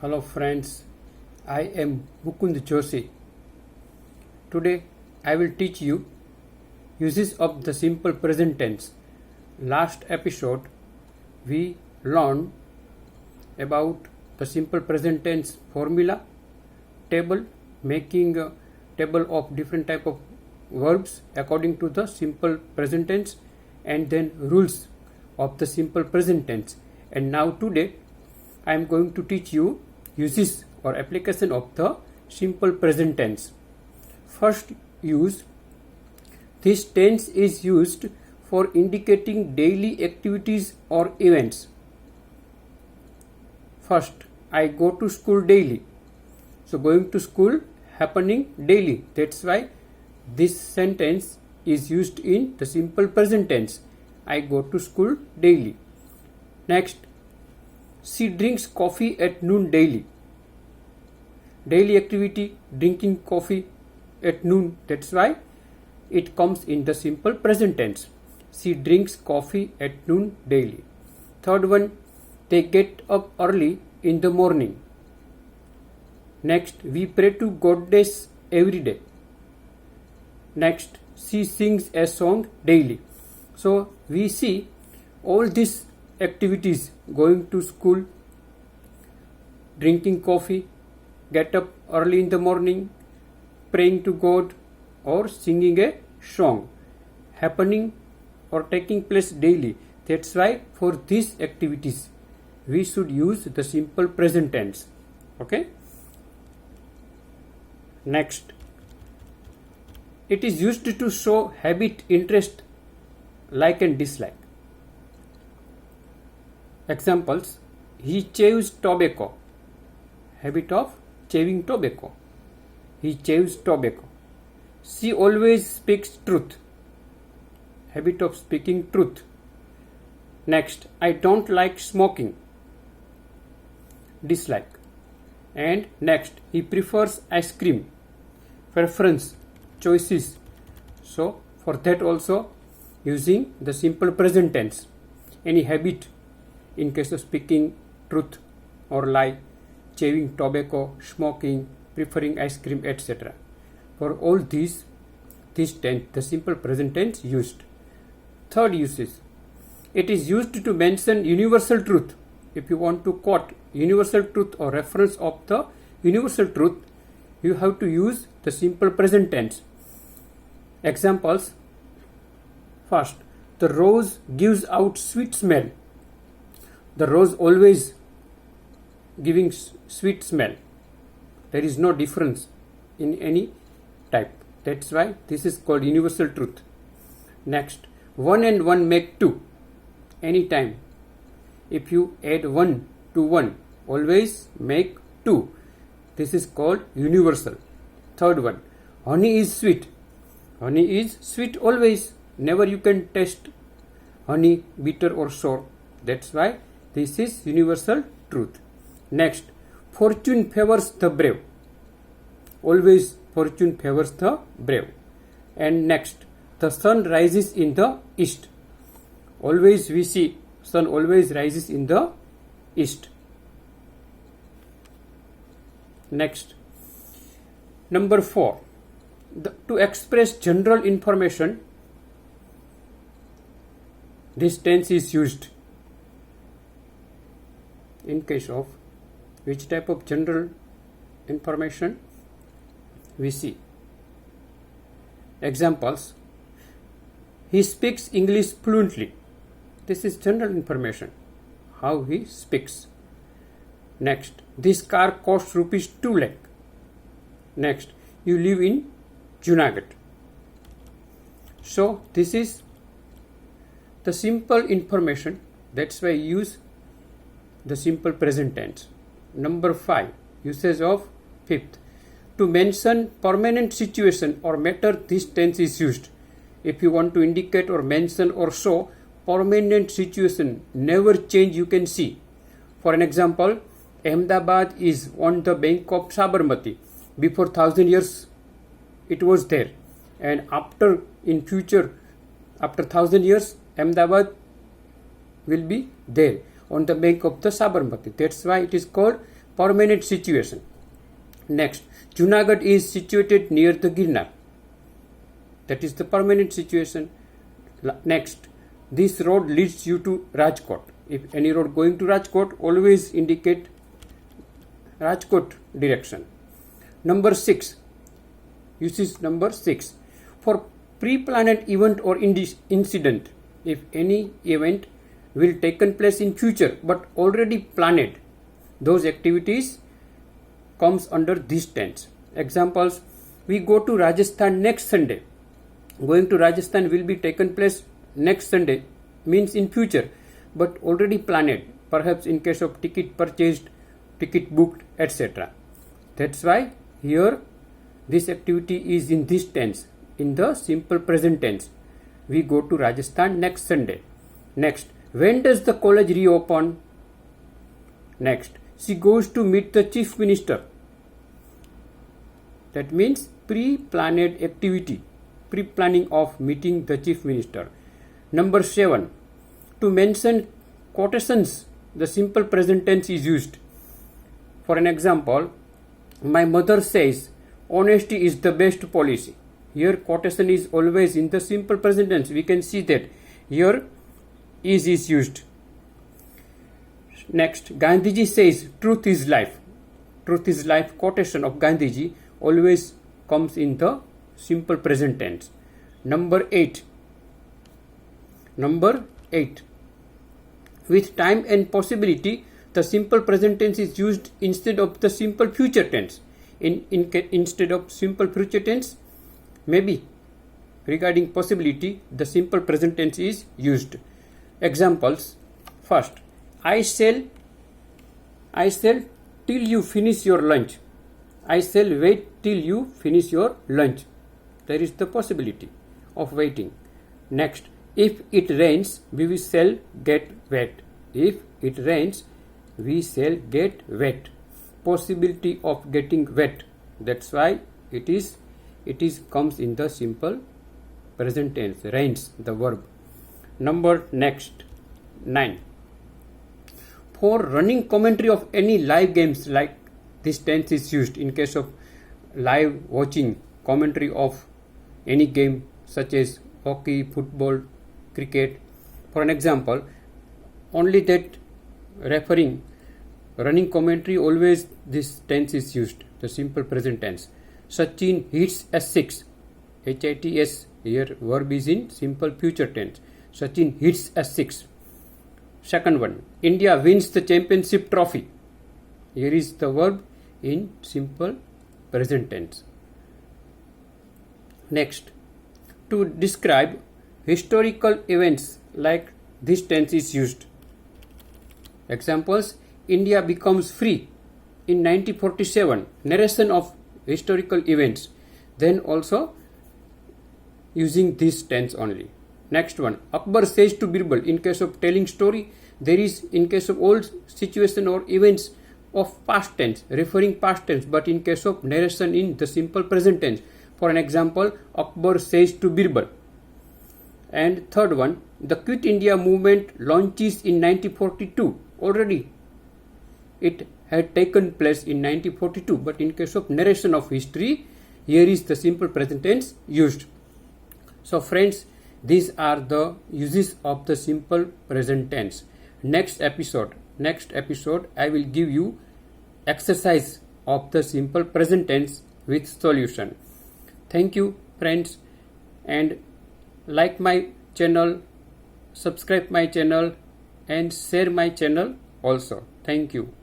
Hello friends, I am Mukund Joshi. Today I will teach you uses of the simple present tense. Last episode we learned about the simple present tense formula, table, making a table of different type of verbs according to the simple present tense, and then rules of the simple present tense. And now today I am going to teach you uses or application of the simple present tense. First use, this tense is used for indicating daily activities or events. First, I go to school daily. So going to school happening daily. That's why this sentence is used in the simple present tense. I go to school daily. Next, she drinks coffee at noon daily. Daily activity, drinking coffee at noon. That's why it comes in the simple present tense. She drinks coffee at noon daily. Third one, they get up early in the morning. Next, we pray to Goddess every day. Next, she sings a song daily. So we see all these activities: going to school, drinking coffee, get up early in the morning, praying to God, or singing a song, happening or taking place daily. That's why for these activities we should use the simple present tense. Okay. Next, it is used to show habit, interest, like and dislike. Examples: he chews tobacco. Habit of chewing tobacco. He chews tobacco. She always speaks truth. Habit of speaking truth. Next, I don't like smoking. Dislike. And next, he prefers ice cream. Preference, choices. So for that also using the simple present tense. Any habit in case of speaking truth or lie, chewing tobacco, smoking, preferring ice cream, etc. For all these tense, the simple present tense used. Third uses, it is used to mention universal truth. If you want to quote universal truth or reference of the universal truth, you have to use the simple present tense. Examples: first, the rose gives out sweet smell. The rose always giving sweet smell. There is no difference in any type. That's why this is called universal truth. Next, 1 and 1 make 2. Anytime if you add 1 to 1, always make 2. This is called universal. Third one, honey is sweet. Honey is sweet always. Never you can taste honey bitter or sour. That's why this is universal truth. Next, fortune favors the brave. Always fortune favors the brave. And next, the sun rises in the east. Always we see sun always rises in the east. Next, number 4, to express general information, this tense is used. In case of which type of general information we see? Examples: he speaks English fluently. This is general information, how he speaks. Next, this car costs rupees 2 lakh. Next, you live in Junagadh. So this is the simple information. That's why I use the simple present tense. Number 5, usage of fifth, to mention permanent situation or matter, this tense is used. If you want to indicate or mention or show permanent situation, never change, you can see. For an example, Ahmedabad is on the bank of Sabarmati. Before 1000 years it was there, and after in future, after 1000 years, Ahmedabad will be there on the bank of the Sabarmati. That's why it is called permanent situation. Next, Junagadh is situated near the Girnar. That is the permanent situation. Next, this road leads you to Rajkot. If any road going to Rajkot, always indicate Rajkot direction. Number 6. Uses number 6. For pre-planned event or incident, if any event will taken place in future but already planned, those activities comes under this tense. Examples, we go to Rajasthan next Sunday. Going to Rajasthan will be taken place next Sunday means in future but already planned, perhaps in case of ticket purchased, ticket booked, etc. That's why here this activity is in this tense, in the simple present tense. We go to Rajasthan next Sunday. Next, when does the college reopen? Next, she goes to meet the chief minister. That means pre-planned activity, pre-planning of meeting the chief minister. Number 7, to mention quotations, the simple present tense is used. For an example, my mother says, honesty is the best policy. Here quotation is always in the simple present tense. We can see that here is used. Next, Gandhiji says, truth is life. Truth is life quotation of Gandhiji always comes in the simple present tense. Number 8. With time and possibility, the simple present tense is used instead of the simple future tense. Instead of simple future tense, maybe regarding possibility, the simple present tense is used. Examples. First, I shall till you finish your lunch. I shall wait till you finish your lunch. There is the possibility of waiting. Next, if it rains, we shall get wet. If it rains, we shall get wet. Possibility of getting wet. That's why it comes in the simple present tense. Rains, the verb. Number 9. For running commentary of any live games, like this tense is used in case of live watching commentary of any game such as hockey, football, cricket. For an example, only that referring running commentary, always this tense is used, the simple present tense. Sachin hits a 6. HITS, here verb is in simple future tense. Sachin hits a 6. Second one, India wins the championship trophy. Here is the verb in simple present tense. Next, to describe historical events, like this tense is used. Examples, India becomes free in 1947, narration of historical events. Then also using this tense only. Next one, Akbar says to Birbal, in case of telling story, there is in case of old situation or events of past tense, referring past tense, but in case of narration in the simple present tense. For an example, Akbar says to Birbal. And third one, the Quit India movement launches in 1942. Already it had taken place in 1942, but in case of narration of history, here is the simple present tense used. So friends, these are the uses of the simple present tense. Next episode I will give you exercise of the simple present tense with solution. Thank you friends, and like my channel, subscribe my channel and share my channel also. Thank you.